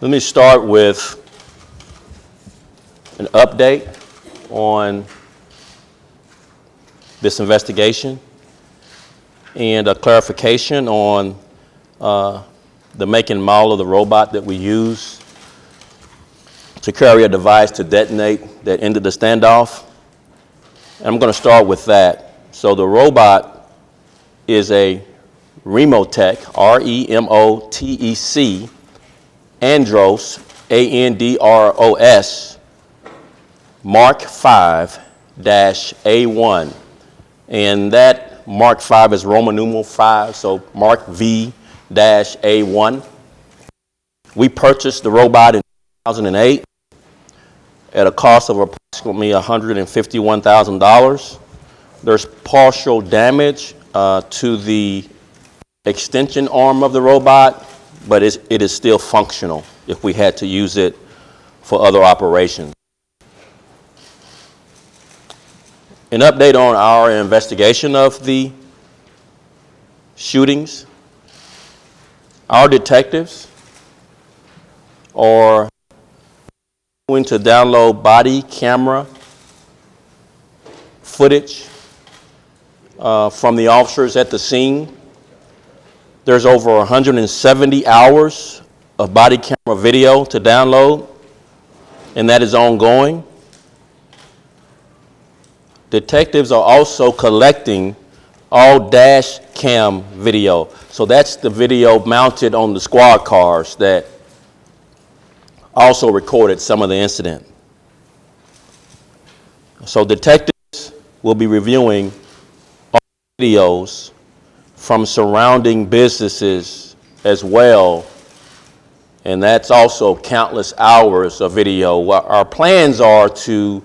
Let me start with an update on this investigation and a clarification on the make and model of the robot that we use to carry a device to detonate that ended the standoff. And I'm going to start with that. So the robot is a Remotec, R-E-M-O-T-E-C, Andros, A-N-D-R-O-S, Mark 5-A1. And that Mark 5 is Roman numeral 5, so Mark V-A1. We purchased the robot in 2008 at a cost of approximately $151,000. There's partial damage to the extension arm of the robot, but it is still functional if we had to use it for other operations. An update on our investigation of the shootings. Our detectives are going to download body camera footage from the officers at the scene. There's over 170 hours of body camera video to download, and that is ongoing. Detectives are also collecting all dash cam video. So that's the video mounted on the squad cars that also recorded some of the incident. So detectives will be reviewing all videos from surrounding businesses as well, and that's also countless hours of video. Our plans are to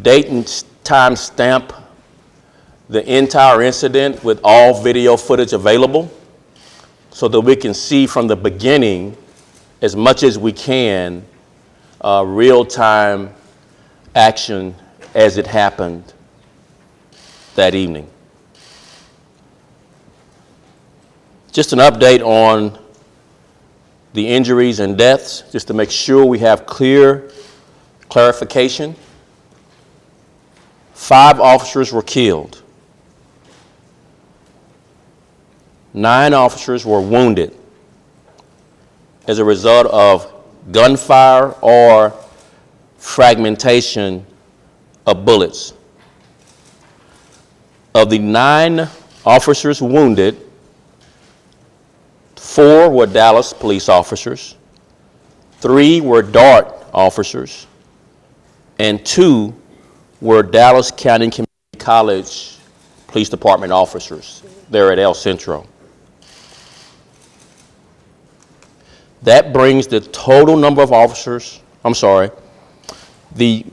date and time stamp the entire incident with all video footage available so that we can see from the beginning as much as we can real-time action as it happened that evening. Just an update on the injuries and deaths, just to make sure we have clear clarification. 5 officers were killed. 9 officers were wounded as a result of gunfire or fragmentation of bullets. Of the 9 officers wounded, 4 were Dallas police officers, 3 were Dart officers, and 2 were Dallas County Community College Police Department officers there at El Centro. That brings the total number of officers, one of the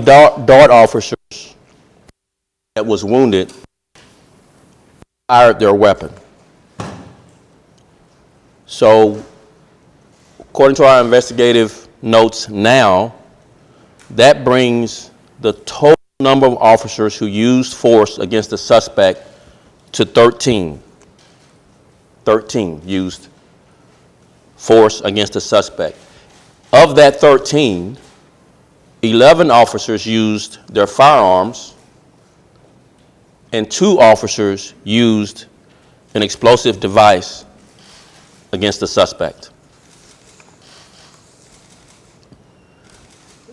Dart officers that was wounded fired their weapon. So, according to our investigative notes now, that brings the total number of officers who used force against the suspect to 13. 13 used force against the suspect. Of that 13, 11 officers used their firearms and 2 officers used an explosive device against the suspect.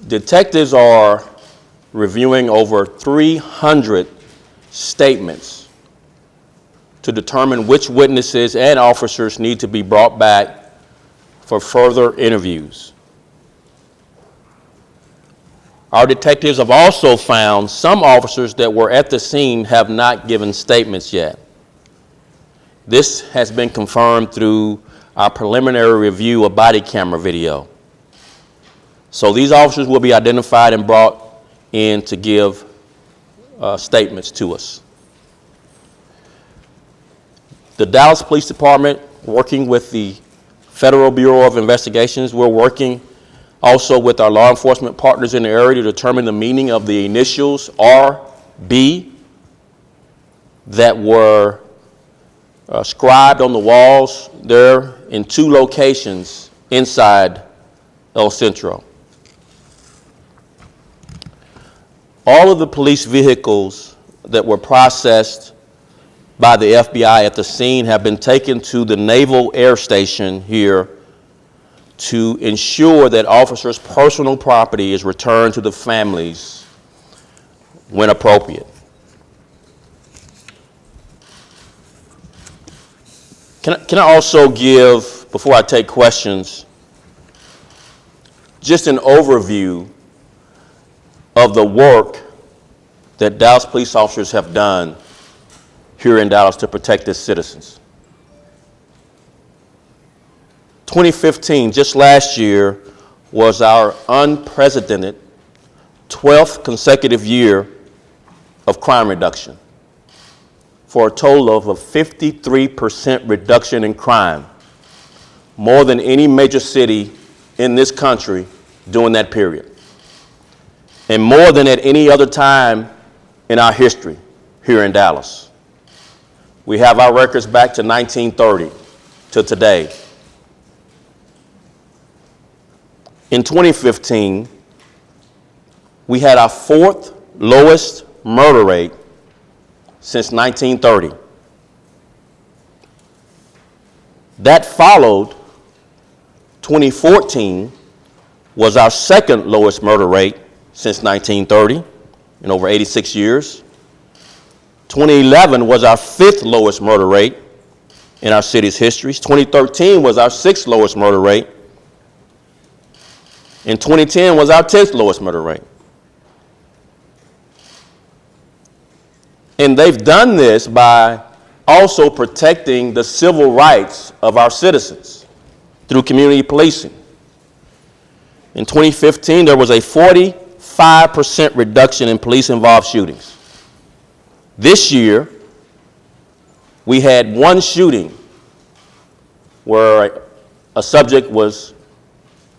Detectives are reviewing over 300 statements to determine which witnesses and officers need to be brought back for further interviews. Our detectives have also found some officers that were at the scene have not given statements yet. This has been confirmed through our preliminary review of body camera video. So these officers will be identified and brought in to give statements to us. The Dallas Police Department, working with the Federal Bureau of Investigations, we're working also with our law enforcement partners in the area to determine the meaning of the initials RB that were scribed on the walls there in 2 locations inside El Centro. All of the police vehicles that were processed by the FBI at the scene have been taken to the Naval Air Station here to ensure that officers' personal property is returned to the families when appropriate. Can I also give, before I take questions, just an overview of the work that Dallas police officers have done here in Dallas to protect its citizens. 2015, just last year, was our unprecedented 12th consecutive year of crime reduction, for a total of a 53% reduction in crime, more than any major city in this country during that period, and more than at any other time in our history here in Dallas. We have our records back to 1930 to today. In 2015, we had our fourth lowest murder rate since 1930. That followed 2014 was our second lowest murder rate since 1930 in over 86 years. 2011 was our fifth lowest murder rate in our city's history. 2013 was our sixth lowest murder rate. And 2010 was our 10th lowest murder rate. And they've done this by also protecting the civil rights of our citizens through community policing. In 2015, there was a 45% reduction in police-involved shootings. This year, we had one shooting where a subject was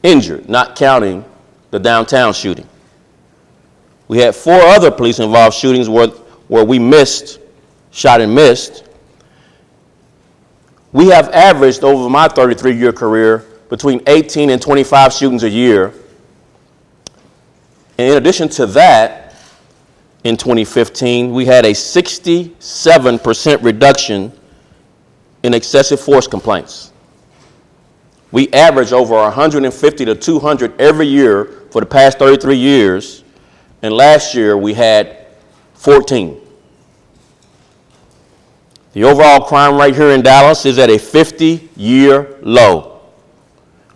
injured, not counting the downtown shooting. We had 4 other police-involved shootings where we shot and missed. We have averaged over my 33-year career between 18 and 25 shootings a year. And in addition to that, in 2015, we had a 67% reduction in excessive force complaints. We average over 150 to 200 every year for the past 33 years, and last year we had 14. The overall crime rate here in Dallas is at a 50-year low.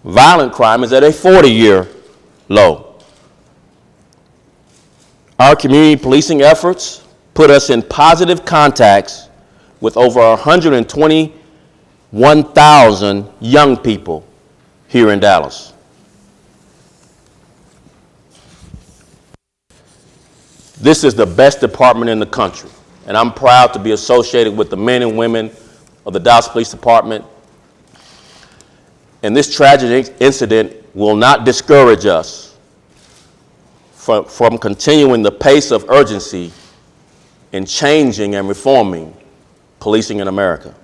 Violent crime is at a 40-year low. Our community policing efforts put us in positive contacts with over 121,000 young people here in Dallas. This is the best department in the country, and I'm proud to be associated with the men and women of the Dallas Police Department. And this tragic incident will not discourage us from continuing the pace of urgency in changing and reforming policing in America.